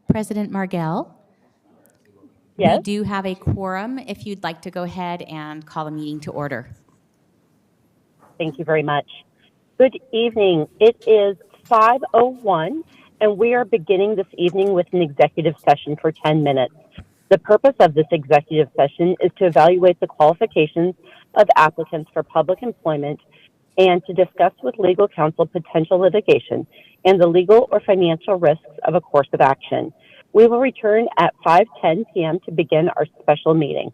President Margell, we Yes. do have a quorum if you'd like to go ahead and call the meeting to order. Thank you very much. Good evening. It is 5:01, and we are beginning this evening with an executive session for 10 minutes. The purpose of this executive session is to evaluate the qualifications of applicants for public employment and to discuss with legal counsel potential litigation and the legal or financial risks of a course of action. We will return at 5:10 p.m. to begin our special meeting.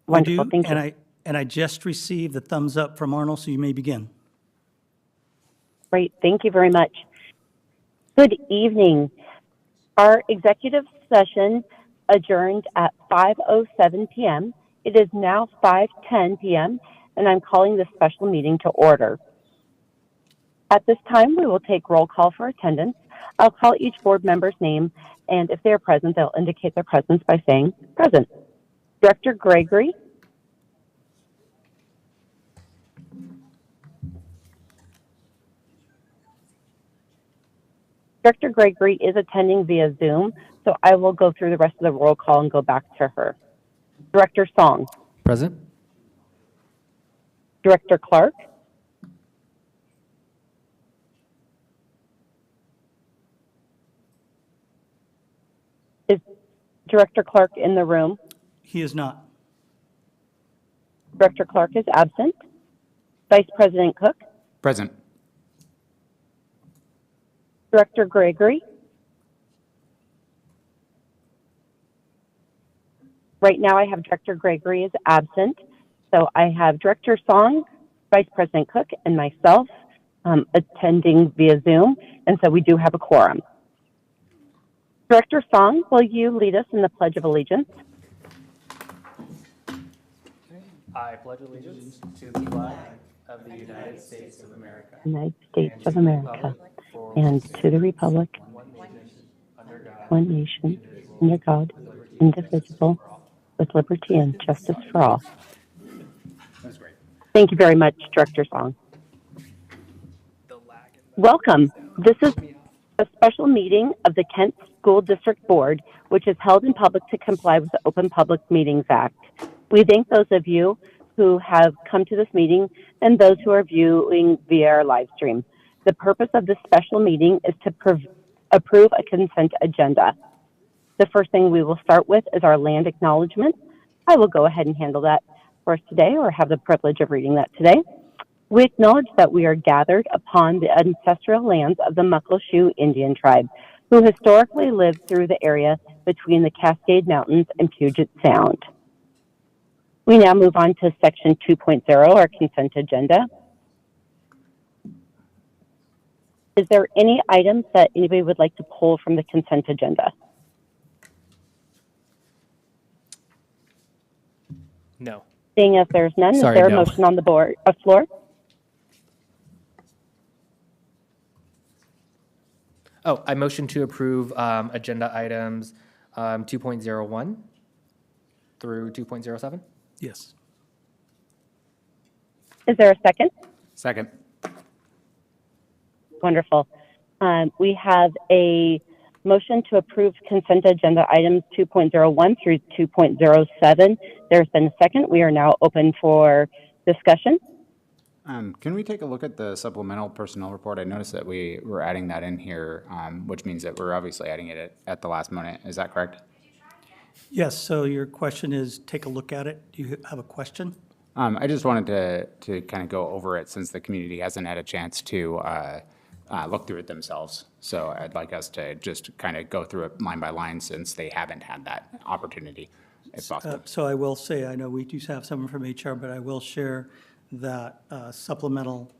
Wonderful, do, thank and you. I just received the thumbs up from Arnold, so you may begin. Great, thank you very much. Good evening. Our executive session adjourned at 5:07 p.m. It is now 5:10 p.m., and I'm calling this special meeting to order. At this time, we will take roll call for attendance. I'll call each board member's name, and if they are present, they'll indicate their presence by saying present. Director Gregory. Director Gregory is attending via Zoom, so I will go through the rest of the roll call and go back to her. Director Song. Present. Director Clark. Is Director Clark in the room? He is not. Director Clark is absent. Vice President Cook. Present. Director Gregory. Right now I have Director Gregory is absent. So I have Director Song, Vice President Cook, and myself attending via Zoom. And so we do have a quorum. Director Song, will you lead us in the Pledge of Allegiance? I pledge allegiance to the flag of the United States of America United States of America, and to the Republic, one nation, under God, indivisible, with liberty and justice for all. That's great. Thank you very much, Director Song. Welcome. This is a special meeting of the Kent School District Board, which is held in public to comply with the Open Public Meetings Act. We thank those of you who have come to this meeting and those who are viewing via our live stream. The purpose of this special meeting is to approve a consent agenda. The first thing we will start with is our land acknowledgement. I will go ahead and handle that for us today, or have the privilege of reading that today. We acknowledge that we are gathered upon the ancestral lands of the Muckleshoot Indian tribe, who historically lived through the area between the Cascade Mountains and Puget Sound. We now move on to section 2.0, our consent agenda. Is there any items that anybody would like to pull from the consent agenda? No. Seeing as there's none, Sorry, is there a no. motion on the floor? Oh, I motion to approve agenda items 2.01 through 2.07. Yes. Is there a second? Second. Wonderful. We have a motion to approve consent agenda items 2.01 through 2.07. There's been a second. We are now open for discussion. Can we take a look at the supplemental personnel report? I noticed that we were adding that in here, which means that we're obviously adding it at the last minute. Is that correct? Yes, so your question is, take a look at it. Do you have a question? I just wanted to kind of go over it since the community hasn't had a chance to look through it themselves. So I'd like us to just kind of go through it line by line since they haven't had that opportunity, if possible. So I will say, I know we do have someone from HR, but I will share that supplemental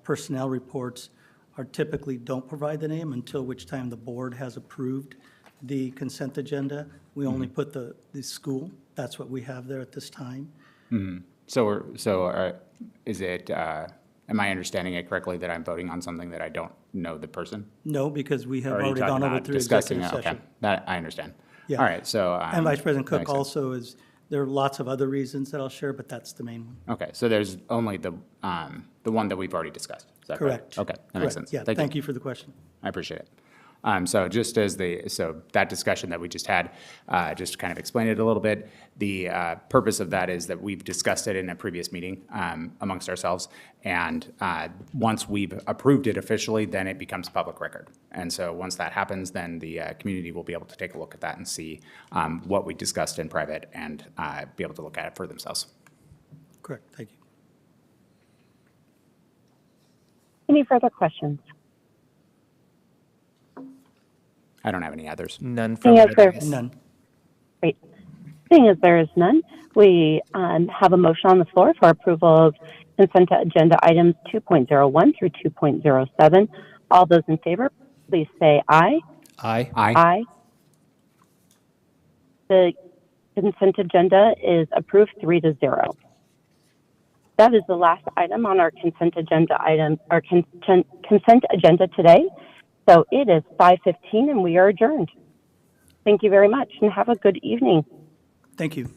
personnel reports are typically don't provide the name until which time the board has approved the consent agenda. We only put the school. That's what we have there at this time. So is it, am I understanding it correctly that I'm voting on something that I don't know the person? No, because we have Or are you already talking gone over about through discussing executive it? Okay, session. that, I understand. Yeah. All right, so. And Vice President that Cook makes sense. also is, there are lots of other reasons that I'll share, but that's the main one. Okay, so there's only the one that we've already discussed. Is that Correct. Okay, that makes Correct. sense. Yeah, thank you for the question. I appreciate it. So just as so that discussion that we just had, just to kind of explain it a little bit, the purpose of that is that we've discussed it in a previous meeting amongst ourselves, and once we've approved it officially, then it becomes public record. And so once that happens, then the community will be able to take a look at that and see what we discussed in private and be able to look at it for themselves. Correct, thank you. Any further questions? I don't have any others. None from Any other? Vegas. None. Great. Seeing as there is none, we have a motion on the floor for approval of consent agenda items 2.01 through 2.07. All those in favor, please say aye. Aye. Aye. The consent agenda is approved 3-0. That is the last item on our consent agenda consent agenda today. So it is 5:15 and we are adjourned. Thank you very much and have a good evening. Thank you.